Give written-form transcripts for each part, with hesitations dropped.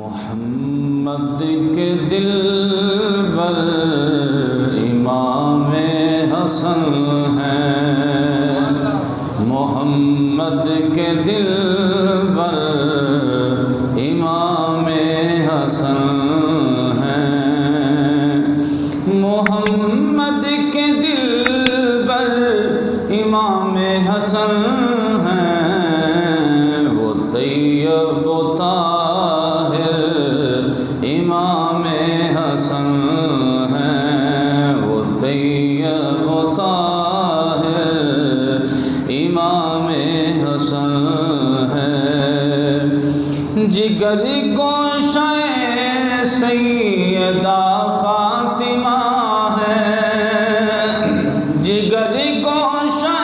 محمد کے دلبر امام حسن ہیں، محمد کے دلبر امام حسن ہیں، محمد کے دلبر امام حسن ہیں، وہ طیب و طاہر امام حسن ہیں، وہ طیب و طاہر امام حسن ہیں، جگر گوشہ سیدہ فاطمہ ہے، جگر گوشہ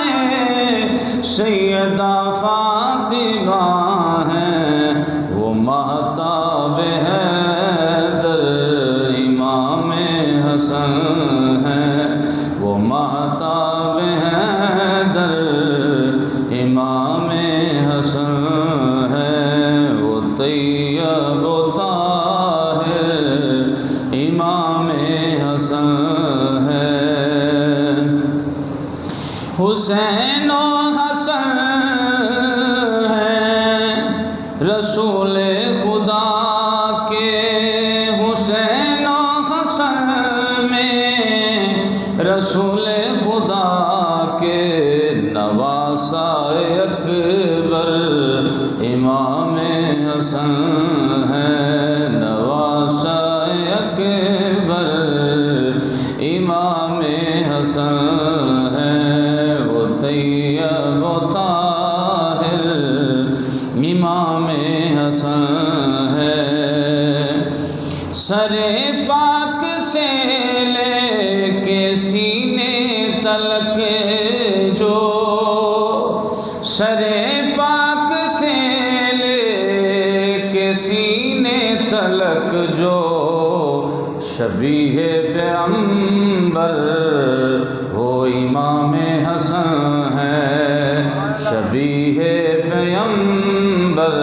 سیدہ فاطمہ ہے، وہ مہتاب حیدر امام حسن ہے، وہ مہتاب حیدر امام حسن ہے، وہ طیب و طاہر امام حسن ہے، حسین و حسن ہیں رسول خدا کے، حسین و حسن میں رسول خدا کے، نواسہ اکبر امام حسن ہے، نواسہ اکبر امام حسن ہے، وہ طیب و طاہر امام حسن ہے، سر پاک سے لے کے سینے تلک جو، سر پاک سے لے کے سینے تلک جو، شبیہ پیغمبر وہ امام حسن ہے، شبیہ پیغمبر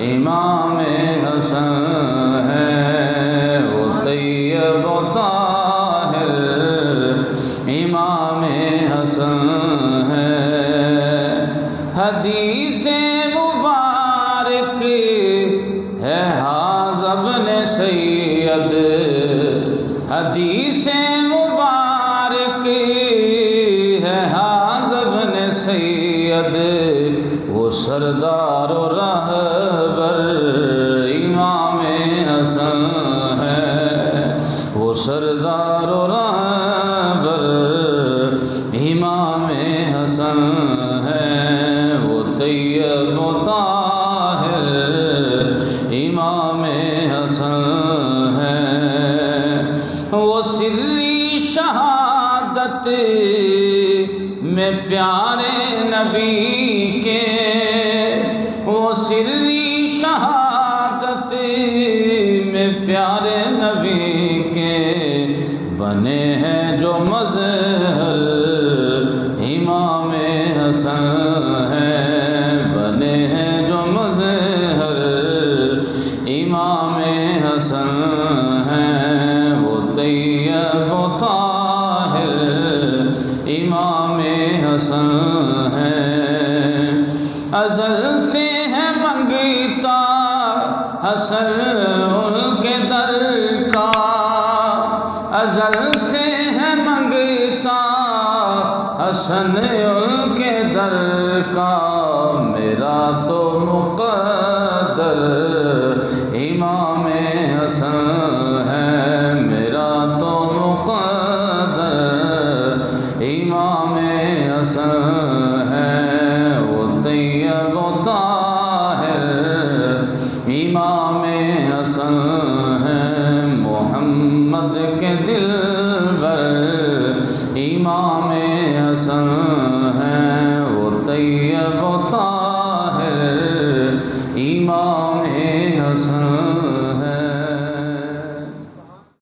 امام حسن ہے، وہ طیب و طاہر امام حسن ہے، حدیث مبارک ہے حاضر ابن سید، حدیث مبارک ہے حاضر ابن سید، وہ سردار و رہبر امام حسن ہے، وہ سردار و رہبر امام حسن ہے، وہ طیب و طاہر امام حسن ہے، وہ سری شہادت میں پیارے نبی کے، وہ سری شہادت میں پیارے نبی کے، بنے ہیں جو مظہر امام حسن ہے، بنے ہیں جو مظہر امام حسن ہے، وہ طیب و طاہر امام حسن ہے، ازل سے ہے منگتا حسن ان کے در کا، ازل سے ہے منگتا حسن ان کے در کا، میرا تو مقدر امام حسن ہے، میرا تو مقدر امام حسن ہے، وہ طیب و طاہر امام حسن ہے، محمد کے دلبر امام حسن